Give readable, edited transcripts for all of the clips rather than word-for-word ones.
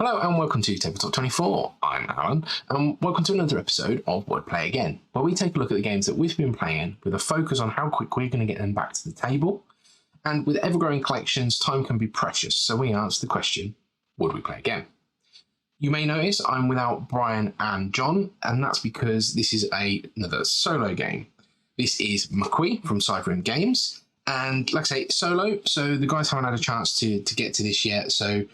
Hello and welcome to Tabletop 24. I'm Alan, and welcome to another episode of Wordplay Again, where we take a look at the games that we've been playing with a focus on how quick we're going to get them back to the table. And with ever-growing collections, time can be precious, so we answer the question, would we play again? You may notice I'm without Brian and John, and that's because this is another solo game. This is Maquis from Cyberroom Games, and like I say, solo, so the guys haven't had a chance to get to this yet, so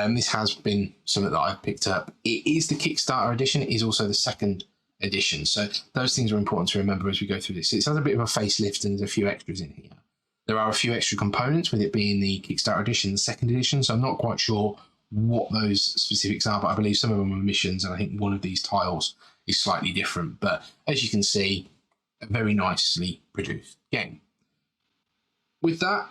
this has been something that I've picked up. It is the Kickstarter edition. It is also the second edition. So those things are important to remember as we go through this. It has a bit of a facelift and there's a few extras in here. There are a few extra components with it being the Kickstarter edition, the second edition. So I'm not quite sure what those specifics are, but I believe some of them are missions. And I think one of these tiles is slightly different. But as you can see, a very nicely produced game. With that,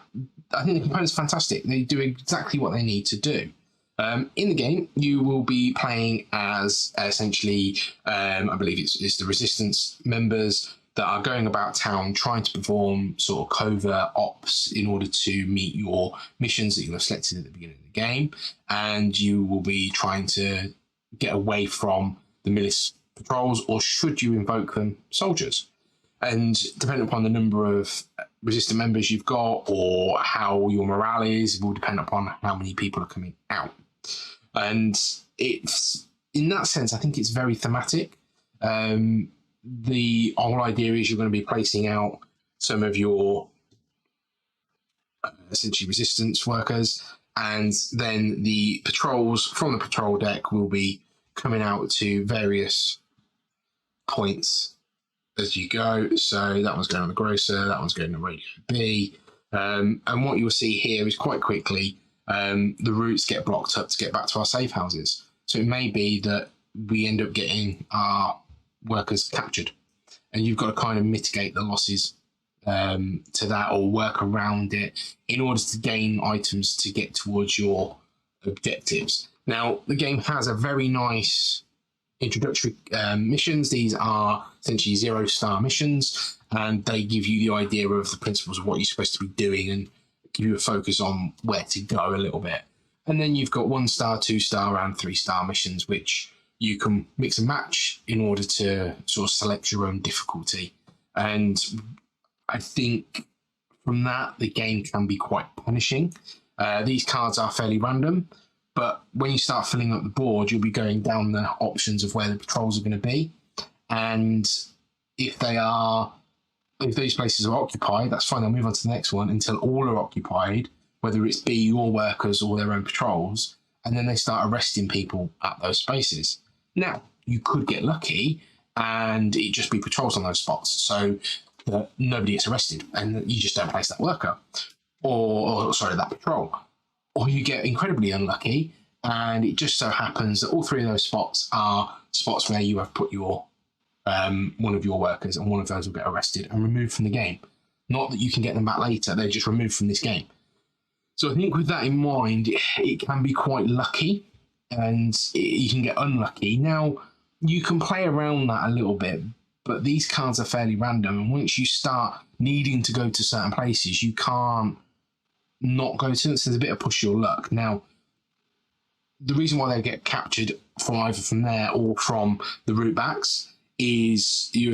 I think the components are fantastic. They do exactly what they need to do. In the game, you will be playing as essentially, I believe it's the Resistance members that are going about town trying to perform sort of covert ops in order to meet your missions that you have selected at the beginning of the game. And you will be trying to get away from the milice patrols, or should you invoke them, soldiers. And depending upon the number of Resistant members you've got or how your morale is, it will depend upon how many people are coming out. And it's, in that sense, I think it's very thematic. The whole idea is you're going to be placing out some of your essentially resistance workers, and then the patrols from the patrol deck will be coming out to various points as you go. So that one's going on the grocer, that one's going to Radio B. And what you'll see here is quite quickly, the routes get blocked up to get back to our safe houses. So it may be that we end up getting our workers captured, and you've got to kind of mitigate the losses to that, or work around it in order to gain items to get towards your objectives. Now, the game has a very nice introductory missions. These are essentially 0-star missions, and they give you the idea of the principles of what you're supposed to be doing and give you a focus on where to go a little bit. And then you've got 1-star, 2-star, and 3-star missions, which you can mix and match in order to sort of select your own difficulty. And I think from that, the game can be quite punishing. These cards are fairly random, but when you start filling up the board, you'll be going down the options of where the patrols are going to be. And if these places are occupied, that's fine, they'll move on to the next one until all are occupied, whether it's be your workers or their own patrols, and then they start arresting people at those spaces. Now, you could get lucky and it just be patrols on those spots, so that nobody gets arrested and you just don't place that worker, or that patrol. Or you get incredibly unlucky and it just so happens that all three of those spots are spots where you have put your one of your workers, and one of those will get arrested and removed from the game. Not that you can get them back later, they're just removed from this game. So I think with that in mind, it can be quite lucky, and you can get unlucky. Now, you can play around that a little bit, but these cards are fairly random, and once you start needing to go to certain places, you can't not go to it, so there's a bit of push your luck. Now, the reason why they get captured from either from there or from the route backs is you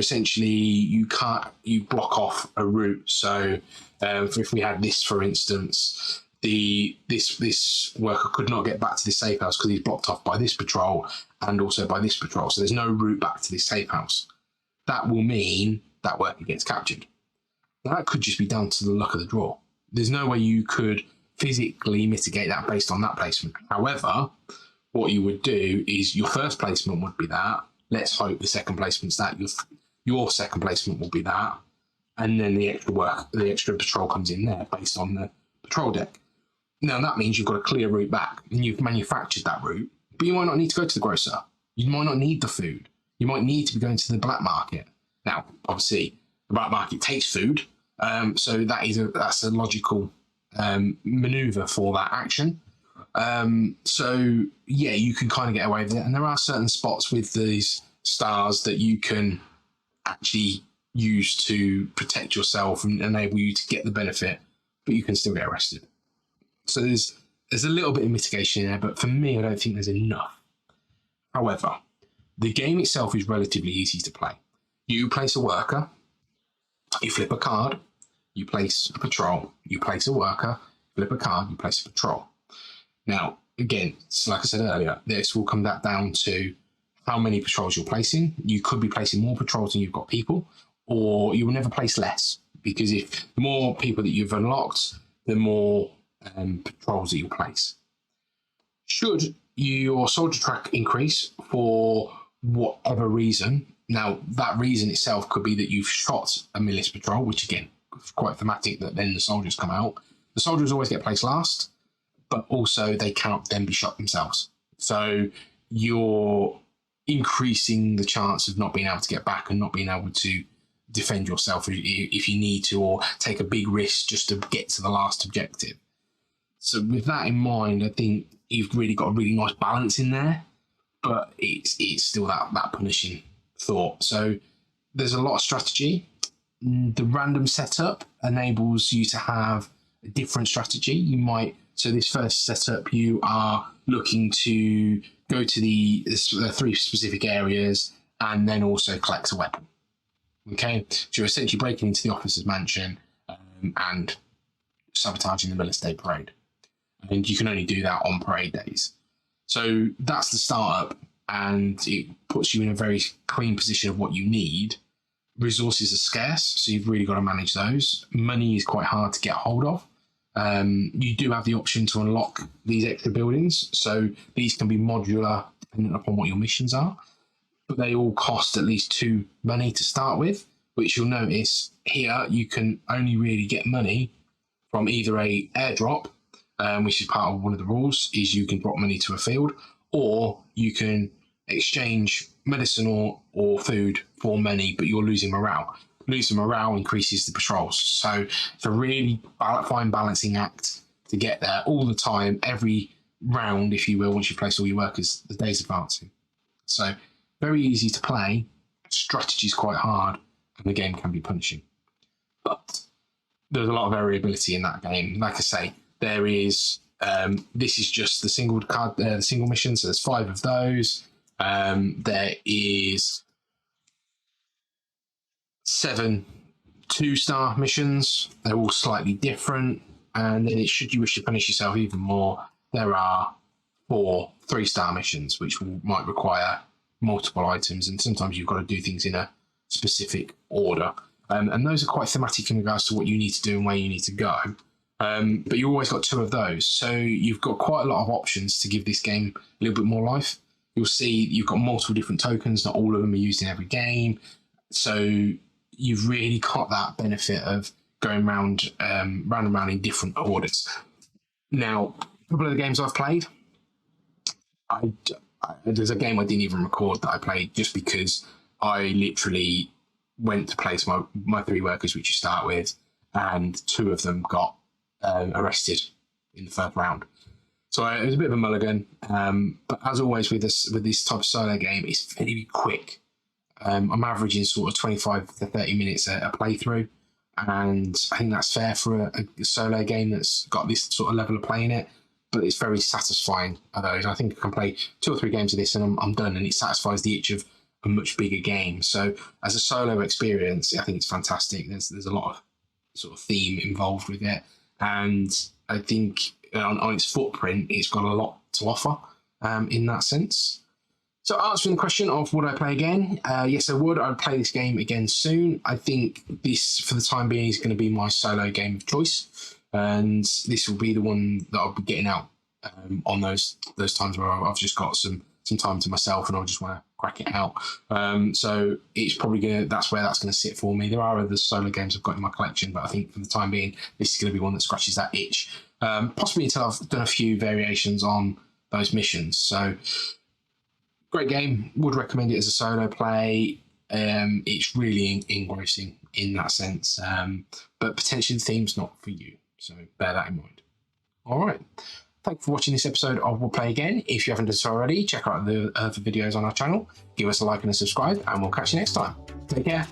block off a route. So if we had this, for instance, this worker could not get back to this safe house because he's blocked off by this patrol and also by this patrol. So there's no route back to this safe house. That will mean that worker gets captured. Now, that could just be down to the luck of the draw. There's no way you could physically mitigate that based on that placement. However, what you would do is your first placement would be that. Let's hope the second placement's that. Your second placement will be that. And then the extra patrol comes in there based on the patrol deck. Now, that means you've got a clear route back, and you've manufactured that route, but you might not need to go to the grocer. You might not need the food. You might need to be going to the black market. Now, obviously, the black market takes food, so that's a logical maneuver for that action. So yeah, you can kind of get away with it, and there are certain spots with these stars that you can actually use to protect yourself and enable you to get the benefit, but you can still get arrested. So there's there's a little bit of mitigation in there, but for me, I don't think there's enough. However, the game itself is relatively easy to play. You place a worker, you flip a card, you place a patrol, you place a worker, flip a card, you place a patrol. Now, again, like I said earlier, this will come back down to how many patrols you're placing. You could be placing more patrols than you've got people, or you will never place less, because if the more people that you've unlocked, the more patrols that you'll place. Should your soldier track increase for whatever reason, now that reason itself could be that you've shot a milice patrol, which again, is quite thematic that then the soldiers come out. The soldiers always get placed last, but also they cannot then be shot themselves. So you're increasing the chance of not being able to get back and not being able to defend yourself if you need to, or take a big risk just to get to the last objective. So with that in mind, I think you've really got a really nice balance in there, but it's still that punishing thought. So there's a lot of strategy. The random setup enables you to have a different strategy. So this first setup, you are looking to go to the 3 specific areas and then also collect a weapon. Okay, so you're essentially breaking into the officer's mansion and sabotaging the Miller State Parade. And you can only do that on parade days. So that's the startup, and it puts you in a very clean position of what you need. Resources are scarce, so you've really got to manage those. Money is quite hard to get hold of. You do have the option to unlock these extra buildings, so these can be modular depending upon what your missions are, but they all cost at least 2 money to start with, which you'll notice here you can only really get money from either a airdrop, which is part of one of the rules, is you can drop money to a field, or you can exchange medicine or food for money, but you're losing morale. Losing morale increases the patrols. So it's a really fine balancing act to get there all the time, every round, if you will, once you place all your workers, the day's advancing. So very easy to play, strategy is quite hard, and the game can be punishing. But there's a lot of variability in that game. Like I say, there is, this is just the single card, the single mission, so there's 5 of those. There is 7 2-star missions. They're all slightly different. And then should you wish to punish yourself even more, there are 4 3-star missions, which might require multiple items. And sometimes you've got to do things in a specific order. And those are quite thematic in regards to what you need to do and where you need to go. But you always got 2 of those. So you've got quite a lot of options to give this game a little bit more life. You'll see you've got multiple different tokens. Not all of them are used in every game. So you've really got that benefit of going round and round in different orders. Now, a couple of the games I've played, there's a game I didn't even record that I played just because I literally went to place my 3 workers, which you start with, and 2 of them got arrested in the first round. So it was a bit of a mulligan. But as always with this type of solo game, it's very quick. I'm averaging sort of 25 to 30 minutes a playthrough, and I think that's fair for a solo game that's got this sort of level of play in it, but it's very satisfying of those. I think I can play 2 or 3 games of this and I'm done, and it satisfies the itch of a much bigger game. So as a solo experience, I think it's fantastic. There's a lot of sort of theme involved with it, and I think on its footprint, it's got a lot to offer in that sense. So answering the question of would I play again? Yes, I would. I'd play this game again soon. I think this, for the time being, is going to be my solo game of choice. And this will be the one that I'll be getting out on those times where I've just got some time to myself and I just want to crack it out. So it's probably that's where that's going to sit for me. There are other solo games I've got in my collection, but I think for the time being, this is going to be one that scratches that itch. Possibly until I've done a few variations on those missions. So great game. Would recommend it as a solo play. It's really engrossing in that sense, but potentially the theme's not for you. So bear that in mind. All right. Thank you for watching this episode of We'll Play Again. If you haven't done so already, check out the other videos on our channel. Give us a like and a subscribe, and we'll catch you next time. Take care.